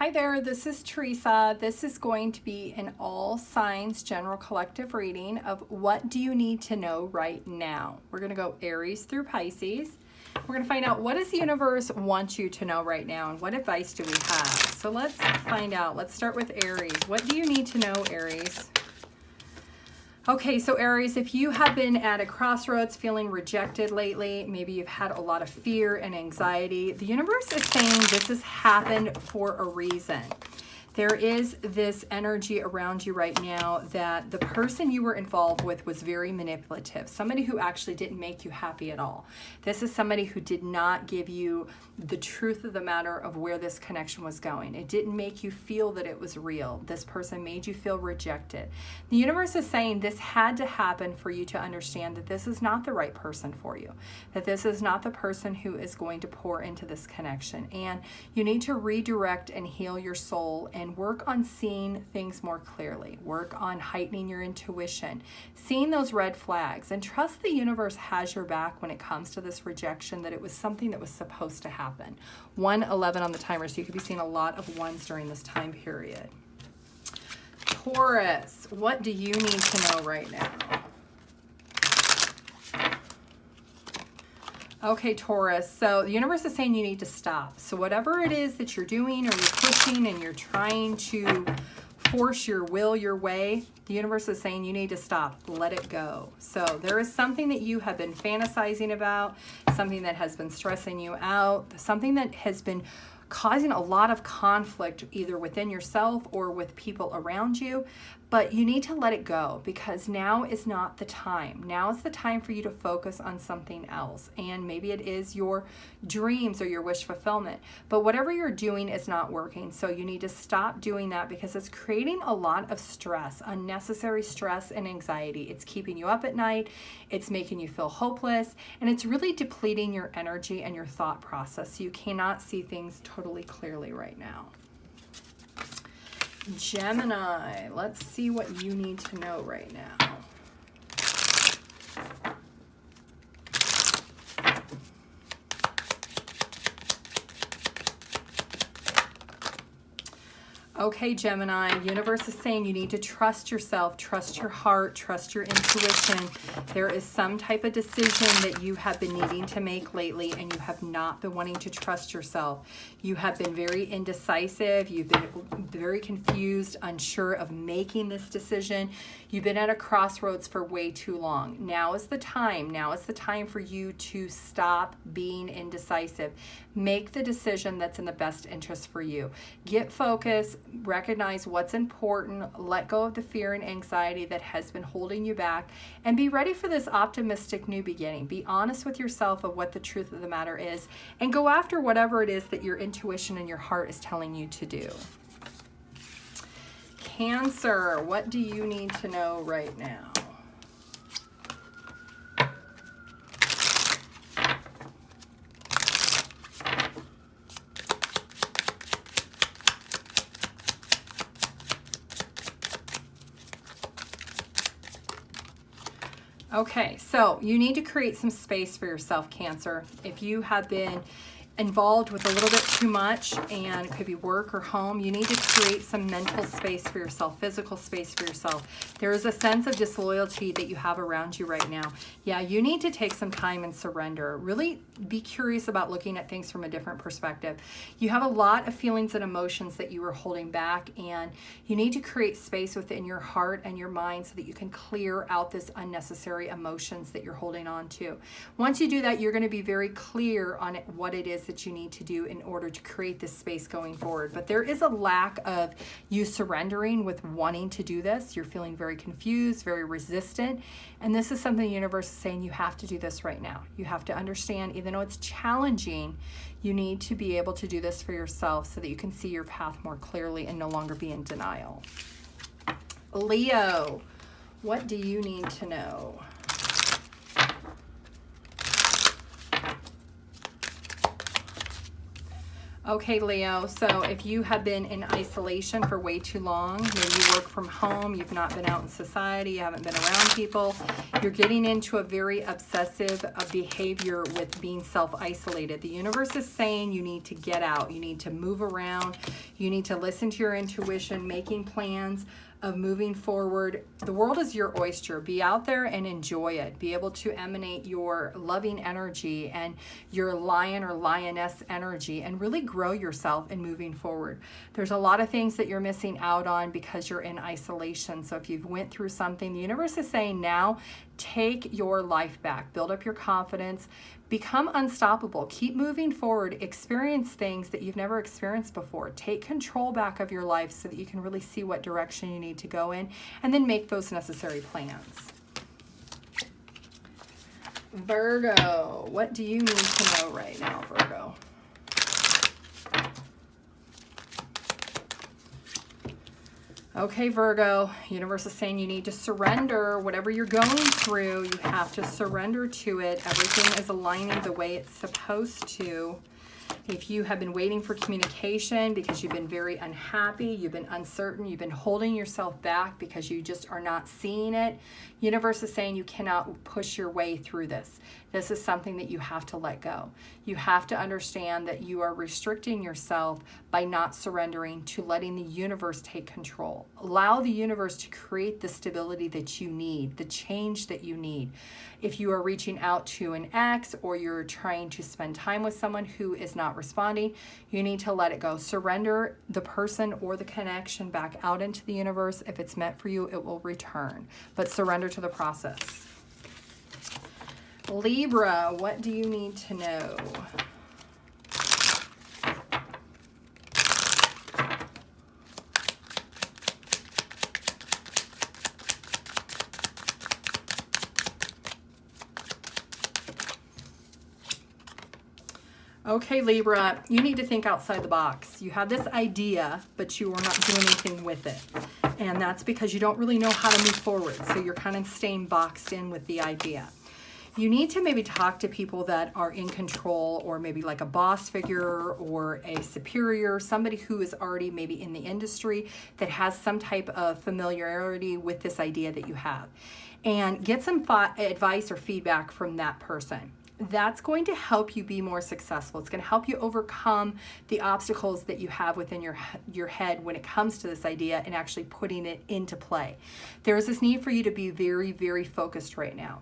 Hi there, this is Teresa. This is going to be an all signs general collective reading of what do you need to know right now. We're going to go Aries through Pisces. We're going to find out what does the universe want you to know right now and what advice do we have. So let's find out. Let's start with Aries. What do you need to know, Aries? Okay, so Aries, if you have been at a crossroads feeling rejected lately, maybe you've had a lot of fear and anxiety, the universe is saying this has happened for a reason. There is this energy around you right now that the person you were involved with was very manipulative, somebody who actually didn't make you happy at all. This is somebody who did not give you the truth of the matter of where this connection was going. It didn't make you feel that it was real. This person made you feel rejected. The universe is saying this had to happen for you to understand that this is not the right person for you, that this is not the person who is going to pour into this connection. And you need to redirect and heal your soul and work on seeing things more clearly. Work on heightening your intuition, seeing those red flags, and trust the universe has your back when it comes to this rejection, that it was something that was supposed to happen. 111 on the timer, so you could be seeing a lot of ones during this time period. Taurus, what do you need to know right now? Okay, Taurus, so the universe is saying you need to stop. So whatever it is that you're doing or you're pushing and you're trying to force your will your way, the universe is saying you need to stop. Let it go. So there is something that you have been fantasizing about, something that has been stressing you out, something that has been causing a lot of conflict either within yourself or with people around you, but you need to let it go because now is not the time. Now is the time for you to focus on something else, and maybe it is your dreams or your wish fulfillment, but whatever you're doing is not working, so you need to stop doing that because it's creating a lot of stress, unnecessary stress and anxiety. It's keeping you up at night, it's making you feel hopeless, and it's really depleting your energy and your thought process, so you cannot see things totally clearly right now. Gemini, let's see what you need to know right now. Okay, Gemini, universe is saying you need to trust yourself, trust your heart, trust your intuition. There is some type of decision that you have been needing to make lately and you have not been wanting to trust yourself. You have been very indecisive. You've been very confused, unsure of making this decision. You've been at a crossroads for way too long. Now is the time. Now is the time for you to stop being indecisive. Make the decision that's in the best interest for you. Get focused. Recognize what's important, let go of the fear and anxiety that has been holding you back, and be ready for this optimistic new beginning. Be honest with yourself of what the truth of the matter is, and go after whatever it is that your intuition and your heart is telling you to do. Cancer, what do you need to know right now? Okay, so you need to create some space for yourself, Cancer. If you have been involved with a little bit too much, and it could be work or home, you need to create some mental space for yourself, physical space for yourself. There is a sense of disloyalty that you have around you right now. Yeah, you need to take some time and surrender. Really be curious about looking at things from a different perspective. You have a lot of feelings and emotions that you are holding back, and you need to create space within your heart and your mind so that you can clear out this unnecessary emotions that you're holding on to. Once you do that, you're going to be very clear on what it is that you need to do in order to create this space going forward. But there is a lack of you surrendering with wanting to do this. You're feeling very confused, very resistant, and this is something the universe is saying you have to do this right now. You have to understand, even though it's challenging, you need to be able to do this for yourself so that you can see your path more clearly and no longer be in denial. Leo, what do you need to know? Okay, Leo, so if you have been in isolation for way too long, maybe you work from home, you've not been out in society, you haven't been around people, you're getting into a very obsessive behavior with being self-isolated. The universe is saying you need to get out, you need to move around, you need to listen to your intuition, making plans of moving forward. The world is your oyster. Be out there and enjoy it. Be able to emanate your loving energy and your lion or lioness energy and really grow yourself in moving forward. There's a lot of things that you're missing out on because you're in isolation. So if you've went through something, the universe is saying now, take your life back. Build up your confidence. Become unstoppable. Keep moving forward. Experience things that you've never experienced before. Take control back of your life so that you can really see what direction you need to go in, and then make those necessary plans. Virgo, what do you need to know right now, Virgo? Okay, Virgo, universe is saying you need to surrender. Whatever you're going through, you have to surrender to it. Everything is aligning the way it's supposed to. If you have been waiting for communication because you've been very unhappy, you've been uncertain, you've been holding yourself back because you just are not seeing it, universe is saying you cannot push your way through this. This is something that you have to let go. You have to understand that you are restricting yourself by not surrendering to letting the universe take control. Allow the universe to create the stability that you need, the change that you need. If you are reaching out to an ex or you're trying to spend time with someone who is not responding, you need to let it go. Surrender the person or the connection back out into the universe. If it's meant for you, it will return. But surrender to the process. Libra, what do you need to know? Okay, Libra, you need to think outside the box. You have this idea, but you are not doing anything with it. And that's because you don't really know how to move forward. So you're kind of staying boxed in with the idea. You need to maybe talk to people that are in control, or maybe like a boss figure or a superior, somebody who is already maybe in the industry that has some type of familiarity with this idea that you have. And get some advice or feedback from that person. That's going to help you be more successful. It's going to help you overcome the obstacles that you have within your head when it comes to this idea and actually putting it into play. There is this need for you to be very, very focused right now.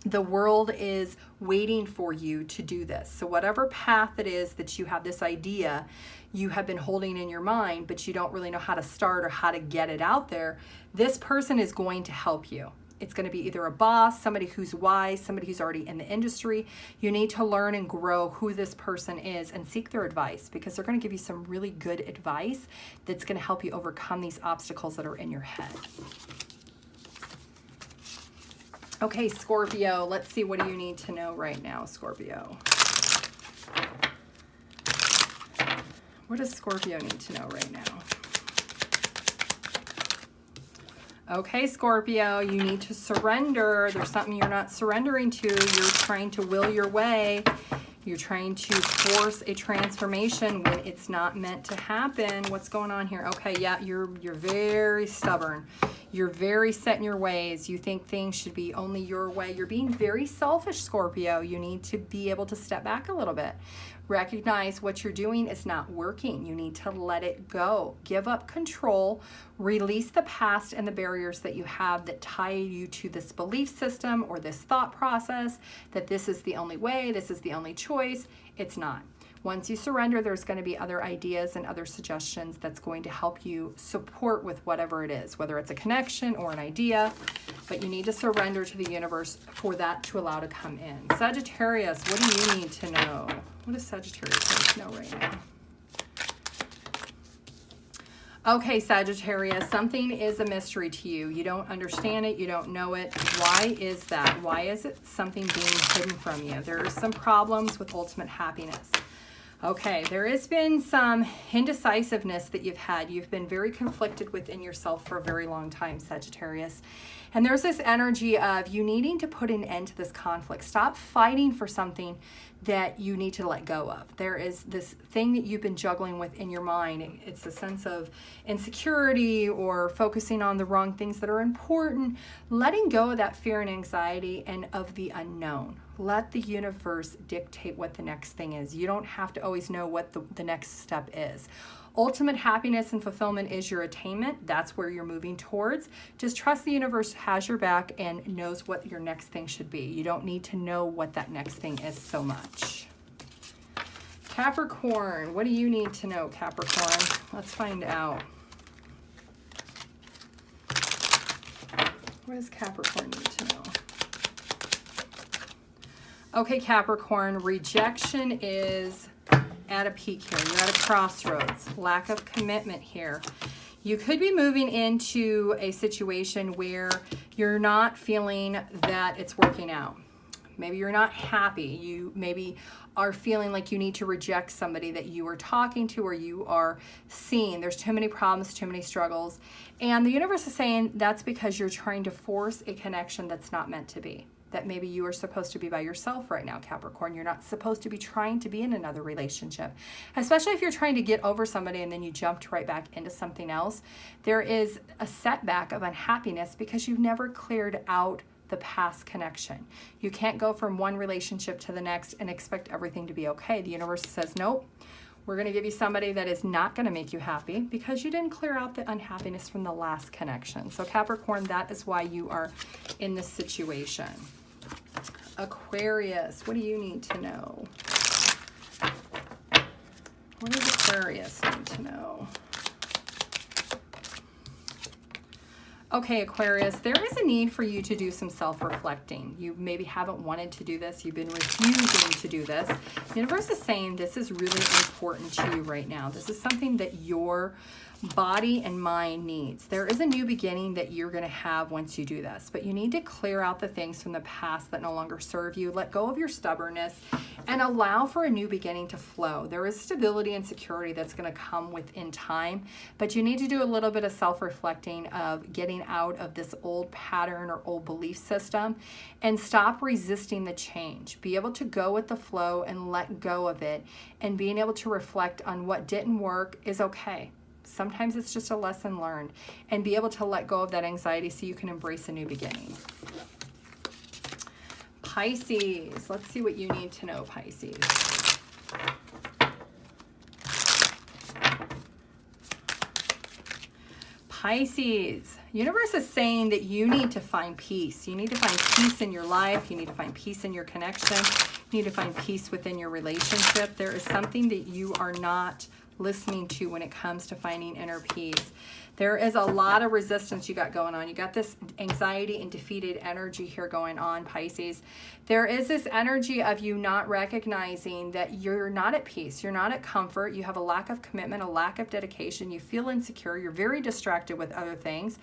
The world is waiting for you to do this. So whatever path it is that you have this idea you have been holding in your mind, but you don't really know how to start or how to get it out there, this person is going to help you. It's going to be either a boss, somebody who's wise, somebody who's already in the industry. You need to learn and grow who this person is and seek their advice, because they're going to give you some really good advice that's going to help you overcome these obstacles that are in your head. Okay, Scorpio, let's see, what do you need to know right now, Scorpio? What does Scorpio need to know right now? Okay, Scorpio, you need to surrender. There's something you're not surrendering to. You're trying to will your way. You're trying to force a transformation when it's not meant to happen. What's going on here? Okay, yeah, you're very stubborn. You're very set in your ways. You think things should be only your way. You're being very selfish, Scorpio. You need to be able to step back a little bit. Recognize what you're doing is not working. You need to let it go. Give up control. Release the past and the barriers that you have that tie you to this belief system or this thought process that this is the only way, this is the only choice. It's not. Once you surrender, there's going to be other ideas and other suggestions that's going to help you support with whatever it is, whether it's a connection or an idea, but you need to surrender to the universe for that to allow to come in. Sagittarius, what do you need to know? What does Sagittarius need to know right now? Okay, Sagittarius, something is a mystery to you. You don't understand it. You don't know it. Why is that? Why is it something being hidden from you? There are some problems with ultimate happiness. Okay, there has been some indecisiveness that you've had. You've been very conflicted within yourself for a very long time, Sagittarius. And there's this energy of you needing to put an end to this conflict. Stop fighting for something that you need to let go of. There is this thing that you've been juggling with in your mind. It's a sense of insecurity or focusing on the wrong things that are important. Letting go of that fear and anxiety and of the unknown. Let the universe dictate what the next thing is. You don't have to always know what the next step is. Ultimate happiness and fulfillment is your attainment. That's where you're moving towards. Just trust the universe has your back and knows what your next thing should be. You don't need to know what that next thing is so much. Capricorn, what do you need to know, Capricorn? Let's find out. What does Capricorn need to know? Okay, Capricorn, rejection is at a peak here. You're at a crossroads. Lack of commitment here. You could be moving into a situation where you're not feeling that it's working out. Maybe you're not happy. You maybe are feeling like you need to reject somebody that you are talking to or you are seeing. There's too many problems, too many struggles. And the universe is saying that's because you're trying to force a connection that's not meant to be. That maybe you are supposed to be by yourself right now, Capricorn. You're not supposed to be trying to be in another relationship, especially if you're trying to get over somebody and then you jumped right back into something else. There is a setback of unhappiness because you've never cleared out the past connection. You can't go from one relationship to the next and expect everything to be okay. The universe says, nope, we're going to give you somebody that is not going to make you happy because you didn't clear out the unhappiness from the last connection. So Capricorn, that is why you are in this situation. Aquarius, what do you need to know? What does Aquarius need to know? Okay, Aquarius, there is a need for you to do some self-reflecting. You maybe haven't wanted to do this. You've been refusing to do this. The universe is saying this is really important to you right now. This is something that your body and mind needs. There is a new beginning that you're going to have once you do this, but you need to clear out the things from the past that no longer serve you. Let go of your stubbornness and allow for a new beginning to flow. There is stability and security that's going to come within time, but you need to do a little bit of self-reflecting of getting out of this old pattern or old belief system and stop resisting the change. Be able to go with the flow and let go of it, and being able to reflect on what didn't work is okay. Sometimes it's just a lesson learned, and be able to let go of that anxiety so you can embrace a new beginning. Pisces, let's see what you need to know, Pisces. Pisces, universe is saying that you need to find peace. You need to find peace in your life. You need to find peace in your connection. You need to find peace within your relationship. There is something that you are not listening to when it comes to finding inner peace. There is a lot of resistance you got going on. You got this anxiety and defeated energy here going on, Pisces. There is this energy of you not recognizing that you're not at peace. You're not at comfort. You have a lack of commitment, a lack of dedication. You feel insecure. You're very distracted with other things.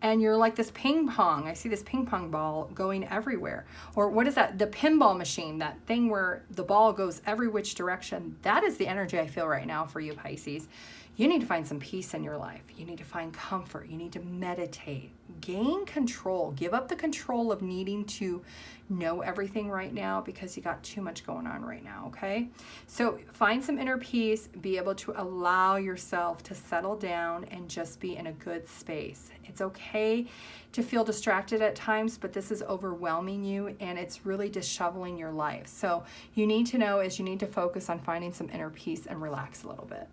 And you're like this ping pong. I see this ping pong ball going everywhere. Or what is that? The pinball machine, that thing where the ball goes every which direction. That is the energy I feel right now for you, Pisces. You need to find some peace in your life. You need to find comfort. You need to meditate. Gain control. Give up the control of needing to know everything right now because you got too much going on right now, okay? So find some inner peace. Be able to allow yourself to settle down and just be in a good space. It's okay to feel distracted at times, but this is overwhelming you and it's really disheveling your life. So you need to know is you need to focus on finding some inner peace and relax a little bit.